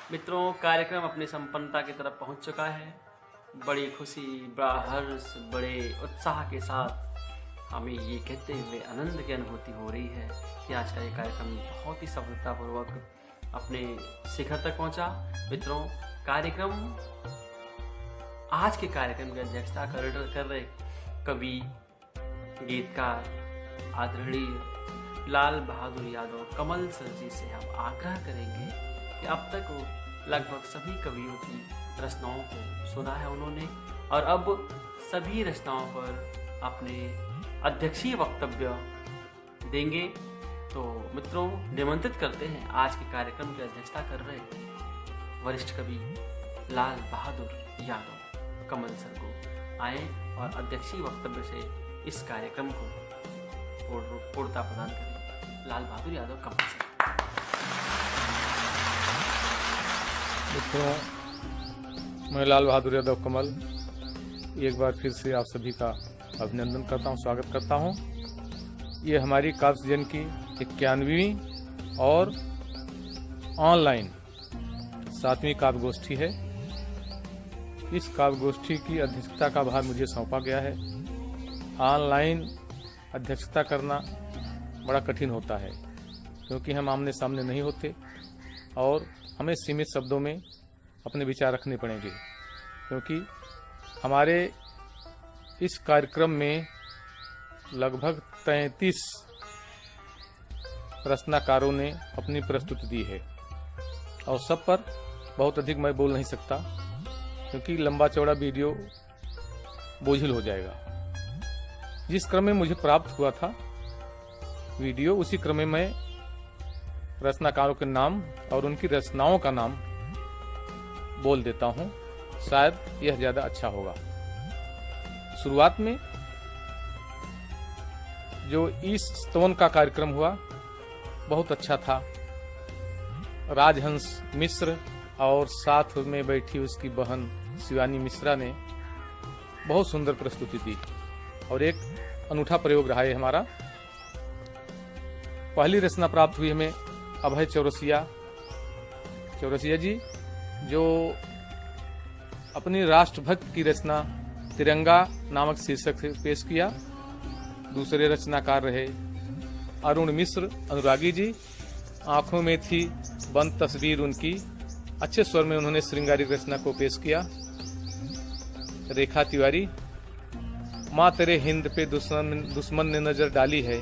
मित्रों, कार्यक्रम अपनी संपन्नता की तरफ पहुंच चुका है। बड़ी खुशी, बड़ा हर्ष, बड़े उत्साह के साथ हमें ये कहते हुए आनंद की अनुभूति हो रही है कि आज का ये कार्यक्रम बहुत ही सफलतापूर्वक अपने शिखर तक पहुंचा। मित्रों, आज के कार्यक्रम की अध्यक्षता कर रहे कवि, गीतकार, आदरणीय लाल बहादुर यादव कमल सर जी से हम आग्रह करेंगे कि अब तक लगभग सभी कवियों की रचनाओं को सुना है उन्होंने और अब सभी रचनाओं पर अपने अध्यक्षीय वक्तव्य देंगे। तो मित्रों, निमंत्रित करते हैं आज के कार्यक्रम की अध्यक्षता कर रहे वरिष्ठ कवि लाल बहादुर यादव कमल सर को आए और अध्यक्षीय वक्तव्य से इस कार्यक्रम को पूर्णता प्रदान करें। लाल बहादुर यादव कमल सर। मित्रों, मैं लाल बहादुर यादव कमल एक बार फिर से आप सभी का अभिनंदन करता हूं, स्वागत करता हूं। ये हमारी काव्य सृजन की 91वीं और ऑनलाइन 7वीं काव्य गोष्ठी है। इस काव्य गोष्ठी की अध्यक्षता का भार मुझे सौंपा गया है। ऑनलाइन अध्यक्षता करना बड़ा कठिन होता है क्योंकि हम आमने सामने नहीं होते और हमें सीमित शब्दों में अपने विचार रखने पड़ेंगे, क्योंकि हमारे इस कार्यक्रम में लगभग 33 रचनाकारों ने अपनी प्रस्तुति दी है और सब पर बहुत अधिक मैं बोल नहीं सकता क्योंकि लंबा चौड़ा वीडियो बोझिल हो जाएगा। जिस क्रम में मुझे प्राप्त हुआ था वीडियो, उसी क्रम में मैं रचनाकारों के नाम और उनकी रचनाओं का नाम बोल देता हूं, शायद यह ज्यादा अच्छा होगा। शुरुआत में जो इस स्तवन का कार्यक्रम हुआ बहुत अच्छा था। राजहंस मिश्र और साथ में बैठी उसकी बहन शिवानी मिश्रा ने बहुत सुंदर प्रस्तुति दी और एक अनूठा प्रयोग रहा है हमारा। पहली रचना प्राप्त हुई हमें अभय चौरसिया जी, जो अपनी राष्ट्रभक्त की रचना तिरंगा नामक शीर्षक से पेश किया। दूसरे रचनाकार रहे अरुण मिश्र अनुरागी जी। आंखों में थी बंद तस्वीर उनकी, अच्छे स्वर में उन्होंने श्रृंगारिक रचना को पेश किया। रेखा तिवारी, माँ तेरे हिंद पे दुश्मन ने नजर डाली है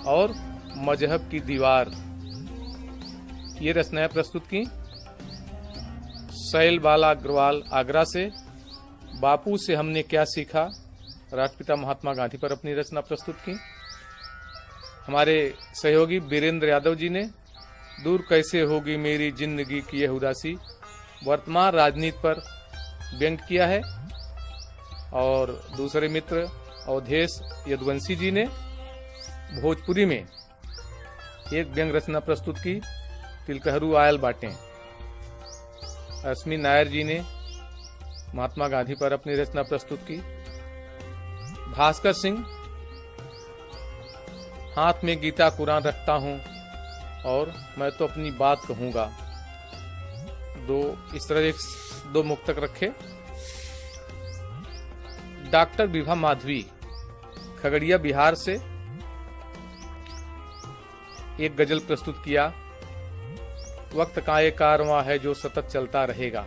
और मजहब की दीवार, ये रचनाएं प्रस्तुत की। शैल बाला अग्रवाल आगरा से, बापू से हमने क्या सीखा, राष्ट्रपिता महात्मा गांधी पर अपनी रचना प्रस्तुत की। हमारे सहयोगी वीरेंद्र यादव जी ने दूर कैसे होगी मेरी जिंदगी की यह उदासी, वर्तमान राजनीति पर व्यंग किया है। और दूसरे मित्र अवधेश यदुवंशी जी ने भोजपुरी में एक व्यंग रचना प्रस्तुत की, तिलकहरू आयल बाटें। रश्मि नायर जी ने महात्मा गांधी पर अपनी रचना प्रस्तुत की। भास्कर सिंह, हाथ में गीता कुरान रखता हूं और मैं तो अपनी बात कहूंगा। इस तरह दो मुक्तक रखे। डॉक्टर विभा माधवी खगड़िया बिहार से एक गजल प्रस्तुत किया, वक्त का एक कारवां है जो सतत चलता रहेगा।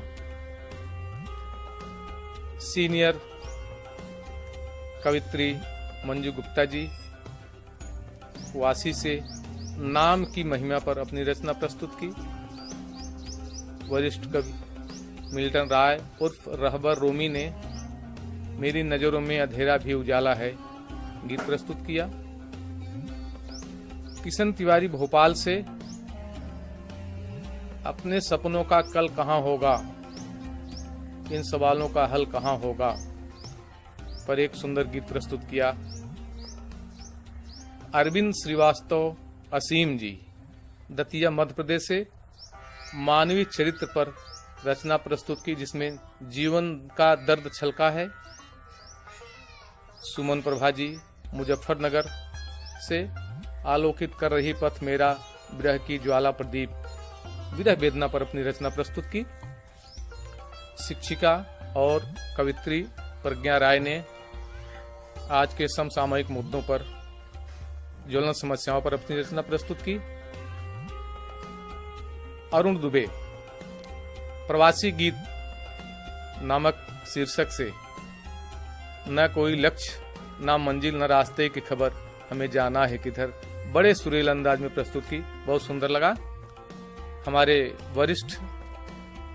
सीनियर कवित्री मंजू गुप्ता जी वासी से नाम की महिमा पर अपनी रचना प्रस्तुत की। वरिष्ठ कवि मिल्टन राय उर्फ रहबर रोमी ने मेरी नजरों में अंधेरा भी उजाला है गीत प्रस्तुत किया। किशन तिवारी भोपाल से अपने सपनों का कल कहां होगा, इन सवालों का हल कहां होगा पर एक सुंदर गीत प्रस्तुत किया। अरविंद श्रीवास्तव असीम जी दतिया मध्य प्रदेश से मानवीय चरित्र पर रचना प्रस्तुत की, जिसमें जीवन का दर्द छलका है। सुमन प्रभा जी मुजफ्फरनगर से आलोकित कर रही पथ मेरा विरह की ज्वाला प्रदीप, विरह वेदना पर अपनी रचना प्रस्तुत की। शिक्षिका और कवित्री प्रज्ञा राय ने आज के समसामयिक मुद्दों पर, ज्वलंत समस्याओं पर अपनी रचना प्रस्तुत की। अरुण दुबे प्रवासी गीत नामक शीर्षक से न कोई लक्ष्य, न मंजिल, न रास्ते की खबर, हमें जाना है किधर, बड़े सुरील अंदाज में प्रस्तुत की, बहुत सुंदर लगा। हमारे वरिष्ठ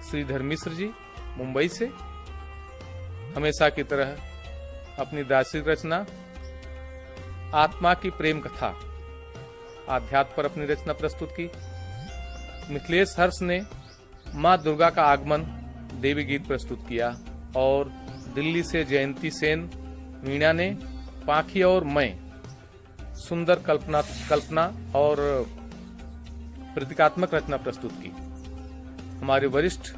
श्रीधर मिश्र जी मुंबई से हमेशा की तरह अपनी दार्शनिक रचना आत्मा की प्रेम कथा आध्यात्म पर अपनी रचना प्रस्तुत की। मिथिलेश हर्ष ने मां दुर्गा का आगमन देवी गीत प्रस्तुत किया और दिल्ली से जयंती सेन मीणा ने पाखी और मैं सुंदर कल्पना और प्रतीकात्मक रचना प्रस्तुत की। हमारे वरिष्ठ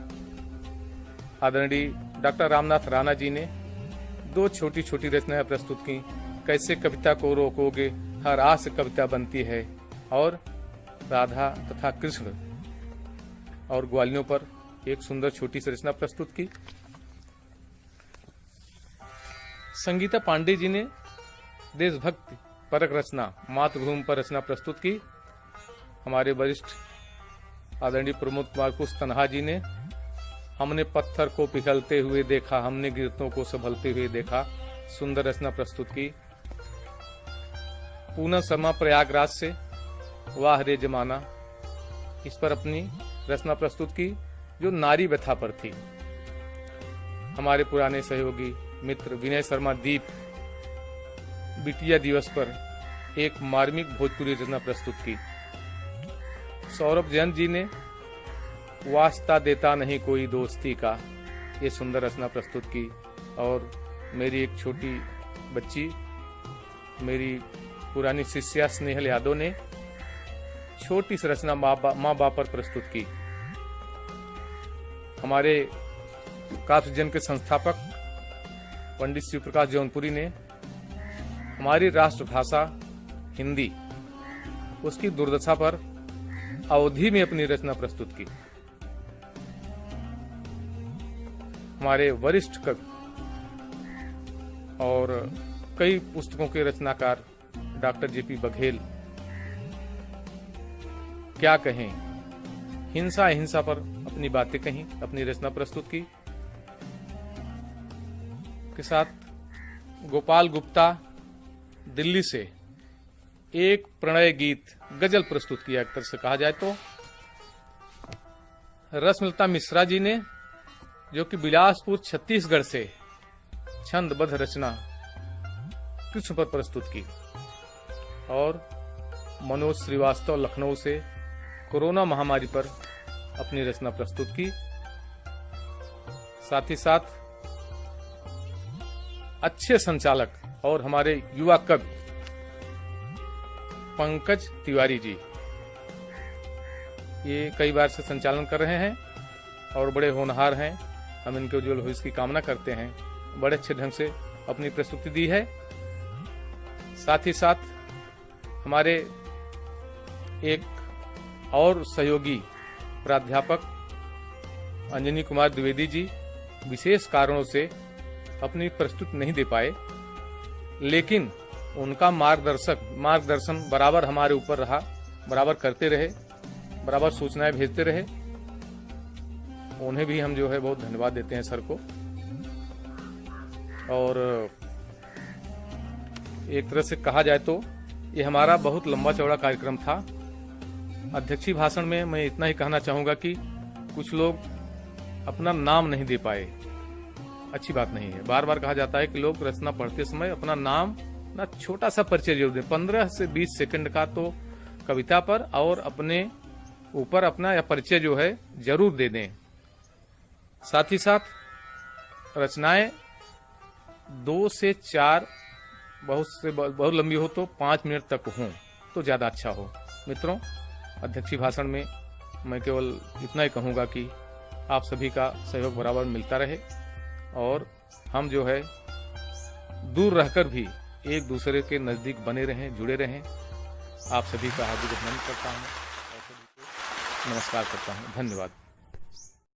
आदरणीय डॉक्टर रामनाथ राणा जी ने 2 छोटी छोटी रचनाएं प्रस्तुत की। कैसे कविता को रोकोगे, हर आस से कविता बनती है, और राधा तथा कृष्ण और ग्वालियों पर एक सुंदर छोटी सी रचना प्रस्तुत की। संगीता पांडे जी ने देशभक्ति परक रचना मातृभूमि पर रचना प्रस्तुत की। हमारे वरिष्ठ आदरणीय प्रमोद कुमार कुश-तन्हा जी ने हमने पत्थर को पिघलते हुए देखा, हमने गिरतों को संभलते हुए देखा, सुंदर रचना प्रस्तुत की। पूनम शर्मा प्रयागराज से वाह रे जमाना, इस पर अपनी रचना प्रस्तुत की जो नारी व्यथा पर थी। हमारे पुराने सहयोगी मित्र विनय शर्मा दीप बिटिया दिवस पर एक मार्मिक भोजपुरी रचना प्रस्तुत की। सौरभ जैन जी ने वास्ता देता नहीं कोई दोस्ती का, ये सुंदर रचना प्रस्तुत की। और मेरी एक छोटी बच्ची, मेरी पुरानी शिष्या स्नेहल यादव ने छोटी सी रचना माँ बाप पर प्रस्तुत की। हमारे काव्य सृजन के संस्थापक पंडित शिव प्रकाश जौनपुरी ने हमारी राष्ट्रभाषा हिंदी, उसकी दुर्दशा पर अवधि में अपनी रचना प्रस्तुत की। हमारे वरिष्ठ कवि और कई पुस्तकों के रचनाकार डॉक्टर जेपी बघेल क्या कहें, हिंसा अहिंसा पर अपनी बातें कहीं, अपनी रचना प्रस्तुत की। के साथ गोपाल गुप्ता दिल्ली से एक प्रणय गीत गजल प्रस्तुत किया, एक तरह से कहा जाए तो। रसमलता मिश्रा जी ने, जो कि बिलासपुर छत्तीसगढ़ से, छंदबद्ध रचना कृष्ण पर प्रस्तुत की। और मनोज श्रीवास्तव लखनऊ से कोरोना महामारी पर अपनी रचना प्रस्तुत की। साथ ही साथ अच्छे संचालक और हमारे युवा कवि पंकज तिवारी जी, ये कई बार से संचालन कर रहे हैं और बड़े होनहार हैं। हम इनके उज्जवल भविष्य की कामना करते हैं। बड़े अच्छे ढंग से अपनी प्रस्तुति दी है। साथ ही साथ हमारे एक और सहयोगी प्राध्यापक अंजनी कुमार द्विवेदी जी विशेष कारणों से अपनी प्रस्तुति नहीं दे पाए, लेकिन उनका मार्गदर्शन बराबर हमारे ऊपर रहा, बराबर करते रहे, बराबर सूचनाएं भेजते रहे। उन्हें भी हम जो है बहुत धन्यवाद देते हैं सर को। और एक तरह से कहा जाए तो ये हमारा बहुत लंबा चौड़ा कार्यक्रम था। अध्यक्षीय भाषण में मैं इतना ही कहना चाहूंगा कि कुछ लोग अपना नाम नहीं दे पाए, अच्छी बात नहीं है। बार बार कहा जाता है कि लोग रचना पढ़ते समय अपना नाम ना छोटा सा परिचय जरूर दें, 15 से 20 सेकंड का तो कविता पर और अपने ऊपर अपना या परिचय जो है जरूर दे दें। साथ ही साथ रचनाएं 2 से 4, बहुत लंबी हो तो 5 मिनट तक हों तो ज्यादा अच्छा हो। मित्रों, अध्यक्षीय भाषण में मैं केवल इतना ही कहूंगा कि आप सभी का सहयोग बराबर मिलता रहे और हम जो है दूर रहकर भी एक दूसरे के नजदीक बने रहें, जुड़े रहें। आप सभी का हार्दिक अभिनंदन करता हूं। नमस्कार करता हूँ। धन्यवाद।